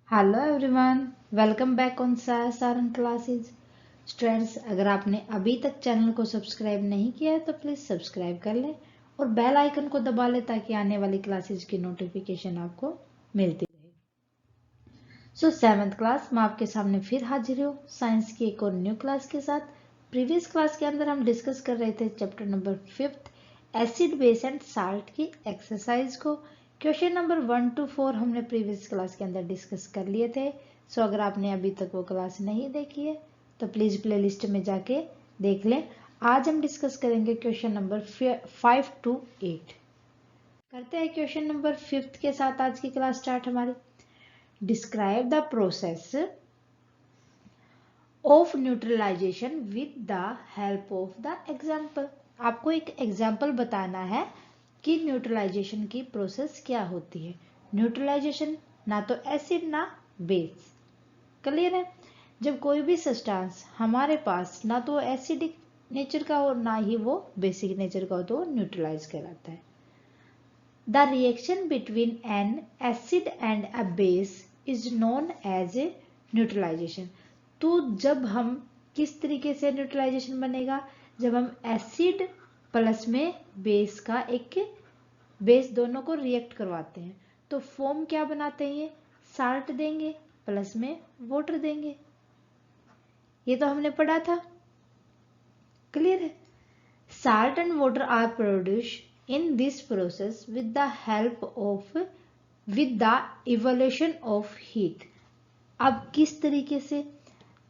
Hello everyone, welcome back on Sarang classes. Students, अगर आपने अभी तक चैनल को सब्सक्राइब नहीं किया है तो प्लीज़ सब्सक्राइब कर लें और बेल आइकन को दबा लें ताकि आने वाली क्लासेस की नोटिफिकेशन आपको मिलती रहे। सो 7th क्लास में आपके सामने फिर हाजिर हो साइंस की एक और न्यू क्लास के साथ। प्रीवियस क्लास के अंदर हम डिस्कस कर रहे थे chapter number 5 acid base and salt की एक्सरसाइज को। क्वेश्चन नंबर 1 to 4 हमने प्रीवियस क्लास के अंदर डिस्कस कर लिए थे। सो अगर आपने अभी तक वो क्लास नहीं देखी है तो प्लीज़ प्लेलिस्ट में जाके देख लें। आज हम डिस्कस करेंगे क्वेश्चन नंबर 5 to 8। करते हैं क्वेश्चन नंबर 5 के साथ आज की क्लास स्टार्ट हमारी। Describe the process of neutralization with the help of the example। आपको एक एग्जाम्पल बताना है कि न्यूट्रलाइजेशन की प्रोसेस क्या होती है। न्यूट्रलाइजेशन ना तो एसिड ना बेस। क्लियर है? जब कोई भी सब्सटेंस हमारे पास ना तो एसिडिक नेचर का हो ना ही वो बेसिक नेचर का हो तो वो न्यूट्रलाइज कहलाता है। The reaction between an acid and a base is known as a neutralization। तो जब हम किस तरीके से न्यूट्रलाइजेशन बनेगा, जब हम एसिड प्लस में बेस का एक बेस दोनों को रिएक्ट करवाते हैं तो फॉर्म क्या बनाते हैं, ये साल्ट देंगे प्लस में वाटर देंगे। ये तो हमने पढ़ा था। क्लियर है? Salt and water are produced in this process with the help of with the evolution of heat। अब किस तरीके से,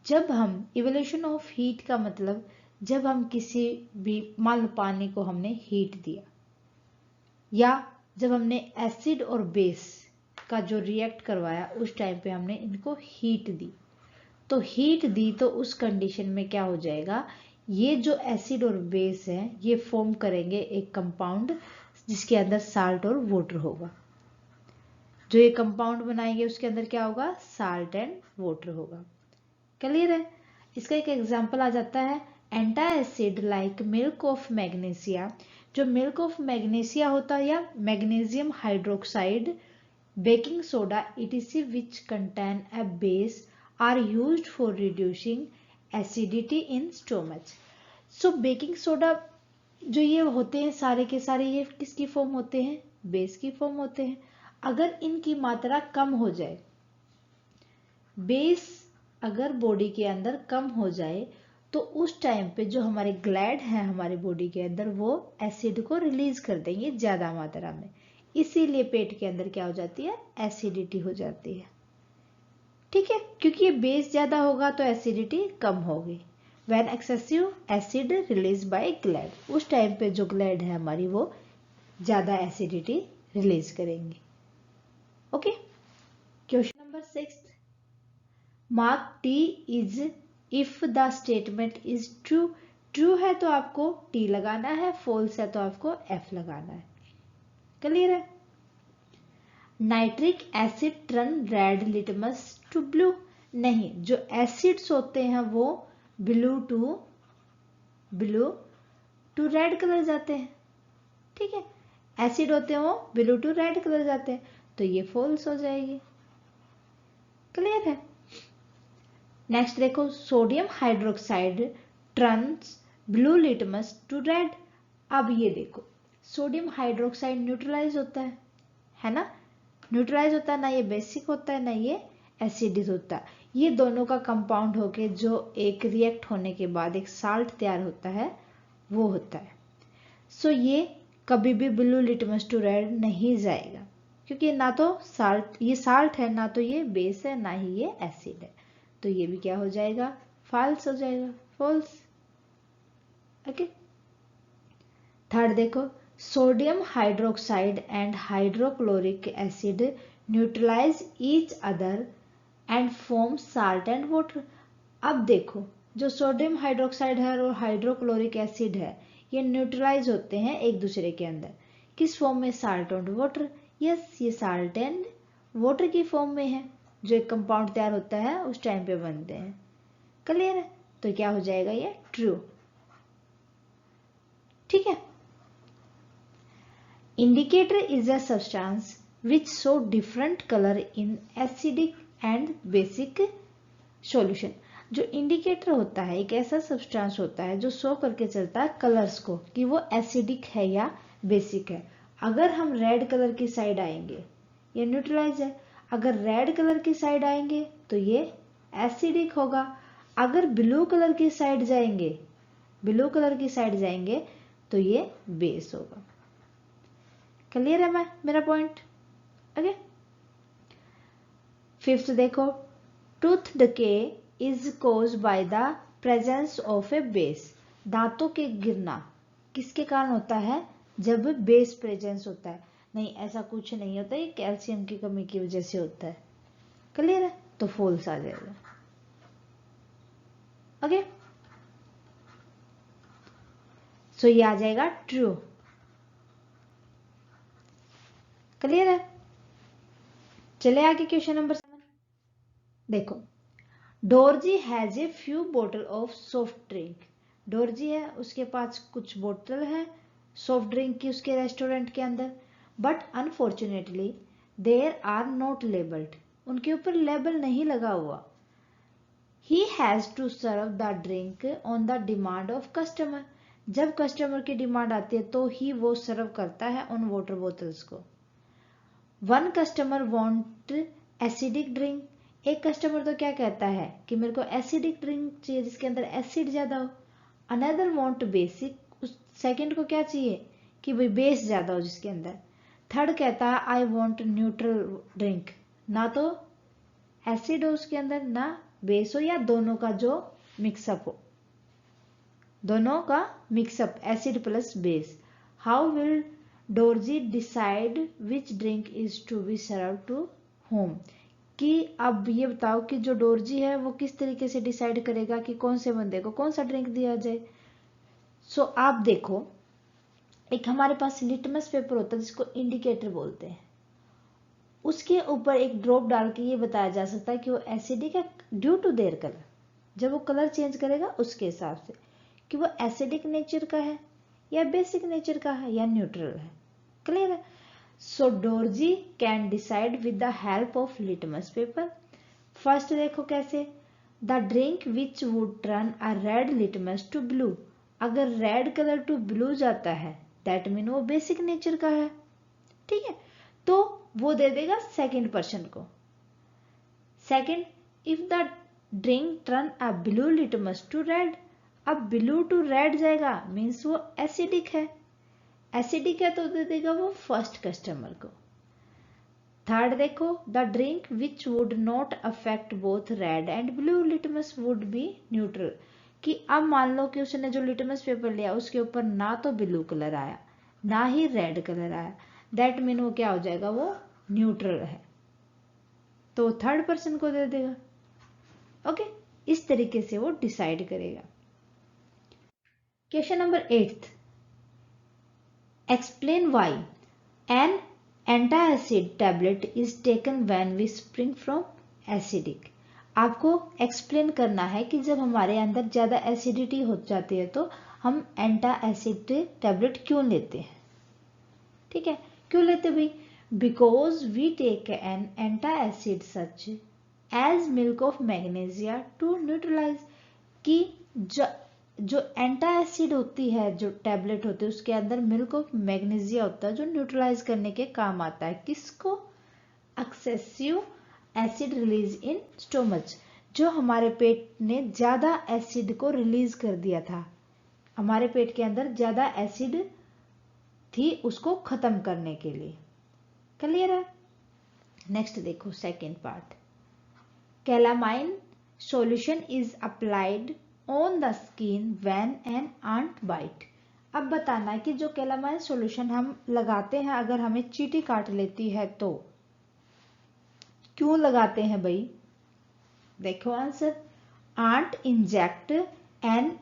जब हम evolution of heat का मतलब जब हम किसी भी मान लो पानी को हमने हीट दिया या जब हमने एसिड और बेस का जो रिएक्ट करवाया उस टाइम पे हमने इनको हीट दी। तो हीट दी तो उस कंडीशन में क्या हो जाएगा, ये जो एसिड और बेस है ये फॉर्म करेंगे एक कंपाउंड जिसके अंदर साल्ट और वाटर होगा। जो ये कंपाउंड बनाएंगे उसके अंदर क्या होगा, साल्ट एंड वाटर होगा। क्लियर है? इसका एक एग्जांपल आ जाता है antacid like milk of magnesia. जो मिल्क ऑफ मैग्नीशिया होता है या magnesium hydroxide, baking soda etc which contain a base are used for reducing acidity in stomach। so baking soda जो ये होते हैं सारे के सारे ये किसकी फॉर्म होते हैं, बेस की फॉर्म होते हैं। अगर इनकी मात्रा कम हो जाए, बेस अगर बॉडी के अंदर कम हो जाए तो उस टाइम पे जो हमारे ग्लैड हैं हमारे बॉडी के अंदर वो एसिड को रिलीज कर देंगे ज्यादा मात्रा में। इसीलिए पेट के अंदर क्या हो जाती है, एसिडिटी हो जाती है। ठीक है? क्योंकि ये बेस ज्यादा होगा तो एसिडिटी कम होगी। When excessive acid release by glad, उस टाइम पे जो ग्लैड है हमारी वो ज्यादा एसिडिटी रिलीज करेंगी। Okay, question number 6, mark T is if the statement is true. True है तो आपको टी लगाना है, फॉल्स है तो आपको एफ लगाना है। क्लियर है? Nitric acid turn red litmus to blue. नहीं, जो एसिड्स होते हैं वो ब्लू टू रेड कलर जाते हैं। ठीक है? एसिड होते हैं वो ब्लू टू रेड कलर जाते हैं, तो ये फॉल्स हो जाएगी। क्लियर है? नेक्स्ट देखो, sodium hydroxide turns blue litmus to red. अब ये देखो, सोडियम हाइड्रोक्साइड न्यूट्रलाइज होता है ना? न्यूट्रलाइज होता है ना, ये बेसिक होता है ना ये एसिडिक होता है। ये दोनों का कंपाउंड होके जो एक रिएक्ट होने के बाद एक साल्ट तैयार होता है वो होता है। सो ये कभी भी ब्लू लिटमस टू रेड नहीं जाएगा क्योंकि ना तो साल्ट, ये साल्ट है ना तो ये बेस है ना ही ये एसिड है, तो ये भी क्या हो जाएगा, फॉल्स हो जाएगा, फॉल्स। ओके, थर्ड देखो, sodium hydroxide and hydrochloric acid neutralize each other and form salt and water. अब देखो, जो सोडियम हाइड्रोक्साइड है और हाइड्रोक्लोरिक एसिड है ये न्यूट्रलाइज होते हैं एक दूसरे के अंदर, किस फॉर्म में, साल्ट एंड वाटर। यस, ये साल्ट एंड वाटर की फॉर्म में है, जो एक कंपाउंड तैयार होता है उस टाइम पे बनते हैं। क्लियर है? तो क्या हो जाएगा, ये ट्रू। ठीक है? Indicator is a substance which show different colour in acidic and basic solution. जो इंडिकेटर होता है एक ऐसा सब्सटेंस होता है जो शो करके चलता है कलर्स को कि वो एसिडिक है या बेसिक है। अगर हम रेड कलर की साइड आएंगे ये न्यूट्रलाइज है, अगर रेड कलर की साइड आएंगे तो ये एसिडिक होगा, अगर ब्लू कलर की साइड जाएंगे तो ये बेस होगा। क्लियर है मैं मेरा पॉइंट? ओके। फिफ्थ देखो, tooth decay is caused by the presence of A base. दांतों के गिरना किसके कारण होता है? जब बेस प्रेजेंस होता है। नहीं, ऐसा कुछ नहीं होता, ये कैल्शियम की कमी की वजह से होता है। क्लियर है? तो फॉल्स आ जाएगा। ओके, सो ये आ जाएगा ट्रू। क्लियर है? चले आगे क्वेश्चन नंबर 7। देखो, डोरजी हैज ए फ्यू बोतल ऑफ सॉफ्ट ड्रिंक। डोरजी है, उसके पास कुछ बोतल है सॉफ्ट ड्रिंक की उसके रेस्टोरेंट के अंदर, but unfortunately there are not labelled. उनके ऊपर लेबल नहीं लगा हुआ। He has to serve the drink on the demand of customer. जब कस्टमर की डिमांड आती है तो ही वो सर्व करता है उन वाटर बोतल्स को। One customer want acidic drink. एक कस्टमर तो क्या कहता है कि मेरे को एसिडिक ड्रिंक चाहिए जिसके अंदर एसिड ज्यादा हो। अनदर वॉन्ट बेसिक, उस सेकंड को क्या चाहिए कि भाई बेस ज्यादा हो जिसके अंदर। थर्ड कहता है आई वॉन्ट न्यूट्रल ड्रिंक, ना तो एसिड हो उसके अंदर ना बेस हो, या दोनों का जो मिक्सअप हो, दोनों का mixup acid plus base. How will Dorji decide which drink is to be serve to home. कि अब ये बताओ कि जो डोरजी है वो किस तरीके से डिसाइड करेगा कि कौन से बंदे को कौन सा ड्रिंक दिया जाए। सो आप देखो, एक हमारे पास लिटमस पेपर होता है जिसको इंडिकेटर बोलते हैं, उसके ऊपर एक ड्रॉप डाल के ये बताया जा सकता है कि वो एसिडिक है ड्यू टू देयर कलर। जब वो कलर चेंज करेगा उसके हिसाब से कि वो एसिडिक नेचर का है या बेसिक नेचर का है या न्यूट्रल है। क्लियर है? So Dorji can decide with the help of litmus paper. First देखो कैसे, the drink which would turn a red litmus to blue. अगर रेड कलर टू ब्लू जाता है दैट मीन वो बेसिक नेचर का है। ठीक है, तो वो दे देगा सेकंड पर्सन को। Second, if the drink turn a blue litmus to red, अब ब्लू टू रेड जाएगा मीन्स वो एसिडिक है। एसिडिक है तो दे देगा वो फर्स्ट कस्टमर को। थर्ड देखो, the drink which would not affect both red and blue litmus would be neutral. कि अब मान लो कि उसने जो लिटमस पेपर लिया उसके ऊपर ना तो ब्लू कलर आया ना ही रेड कलर आया, दैट मीन वो क्या हो जाएगा, वो न्यूट्रल है, तो थर्ड पर्सन को दे देगा। ओके, इस तरीके से वो डिसाइड करेगा। Question number 8, explain why an antacid tablet is taken when we spring from acidic. आपको एक्सप्लेन करना है कि जब हमारे अंदर ज्यादा एसिडिटी हो जाती है तो हम एंटासिड टैबलेट क्यों लेते हैं। ठीक है, क्यों लेते भाई? Because we take an antacid such as milk of magnesia to neutralize. कि जो एंटा एसिड होती है, जो टैबलेट होती है उसके अंदर मिल्क ऑफ मैग्नीशिया होता है जो न्यूट्रलाइज करने के काम आता है। किसको? एक्सेसिव एसिड रिलीज इन स्टोमच। जो हमारे पेट ने ज्यादा एसिड को रिलीज कर दिया था, हमारे पेट के अंदर ज्यादा एसिड थी उसको खत्म करने के लिए। क्लियर है? नेक्स्ट देखो second part, calamine solution is applied on the skin when an ant bite. अब बताना है कि जो कैलामाइन सॉल्यूशन हम लगाते हैं अगर हमें चींटी काट लेती है तो क्यों लगाते हैं भाई? देखो answer, ant inject an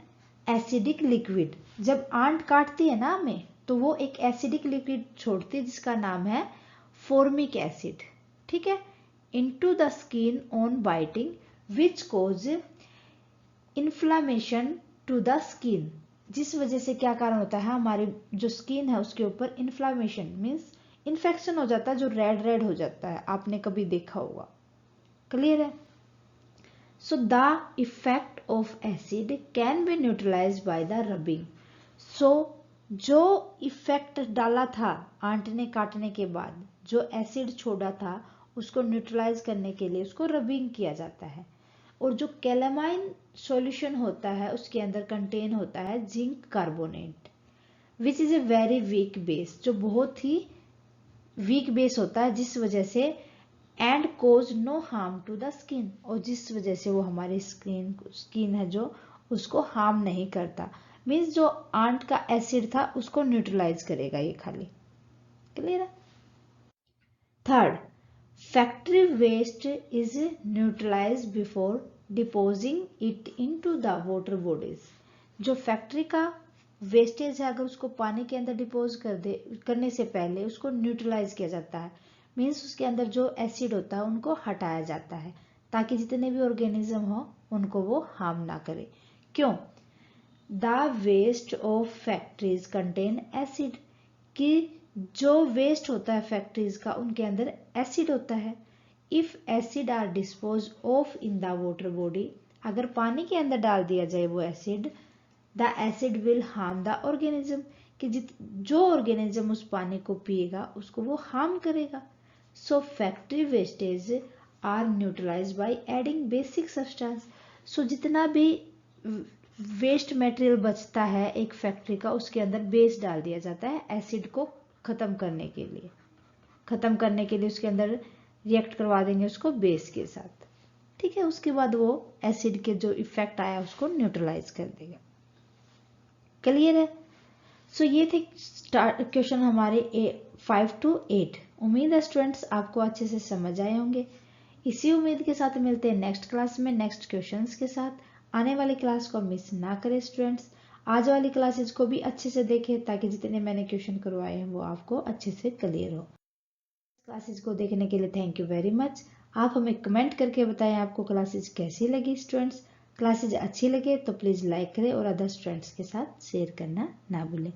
acidic liquid. जब आंट काटती है ना हमें तो वो एक एसिडिक लिक्विड छोड़ती है जिसका नाम है फॉर्मिक एसिड। ठीक है, into the skin on biting which cause inflammation to the skin. जिस वजह से क्या कारण होता है, हमारी जो स्किन है उसके ऊपर इन्फ्लामेशन मीन्स इन्फेक्शन हो जाता है, जो रेड रेड हो जाता है, आपने कभी देखा होगा। क्लियर है? So the effect of acid can be neutralised by the rubbing. सो जो इफेक्ट डाला था आंटने काटने के बाद, जो एसिड छोड़ा था, उसको न्यूट्रलाइज करने के लिए उसको रबिंग किया जाता है। और जो कैलामाइन सॉल्यूशन होता है उसके अंदर कंटेन होता है zinc carbonate, which is a very weak base, जो बहुत ही वीक बेस होता है, जिस वजह से and cause no harm to the skin, और जिस वजह से वो हमारी स्किन है जो उसको हार्म नहीं करता। मीन्स जो आंट का एसिड था उसको न्यूट्रलाइज करेगा ये खाली। क्लियर है? Third, factory waste is neutralise before disposing it into the water bodies. जो फैक्ट्री का वेस्टेज है अगर उसको पानी के अंदर डिपोज करने से पहले उसको न्यूट्रलाइज किया जाता है। मीन्स उसके अंदर जो एसिड होता है उनको हटाया जाता है ताकि जितने भी ऑर्गेनिज्म हो उनको वो हार्म ना करे। क्यों? The waste of factories contain acid, कि जो वेस्ट होता है फैक्ट्रीज का उनके अंदर एसिड होता है। If acid are dispose of in the water body, अगर पानी के अंदर डाल दिया जाए वो acid, the acid will harm the organism, कि जो ऑर्गेनिज्म उस पानी को पिएगा उसको वो हार्म करेगा। So factory wastage are neutralise by adding basic substance. सो जितना भी वेस्ट मटेरियल बचता है एक फैक्ट्री का उसके अंदर बेस डाल दिया जाता है एसिड को खत्म करने के लिए उसके अंदर रिएक्ट करवा देंगे उसको बेस के साथ। ठीक है, उसके बाद वो एसिड के जो इफेक्ट आया उसको न्यूट्रलाइज कर देगा। क्लियर है? सो ये थे क्वेश्चन हमारे 5 to 8। उम्मीद है स्टूडेंट्स आपको अच्छे से समझ आए होंगे। इसी उम्मीद के साथ मिलते हैं नेक्स्ट क्लास में नेक्स्ट क्वेश्चंस के साथ। आने वाली क्लास को मिस ना करें स्टूडेंट्स। आज वाली क्लासेज को भी अच्छे से देखें ताकि जितने मैंने क्वेश्चन करवाए हैं वो आपको अच्छे से क्लियर हो। क्लासेज को देखने के लिए थैंक यू वेरी मच। आप हमें कमेंट करके बताएं आपको क्लासेज कैसी लगी स्टूडेंट्स। क्लासेज अच्छी लगे तो प्लीज़ लाइक करें और अदर स्टूडेंट्स के साथ शेयर करना ना भूलें।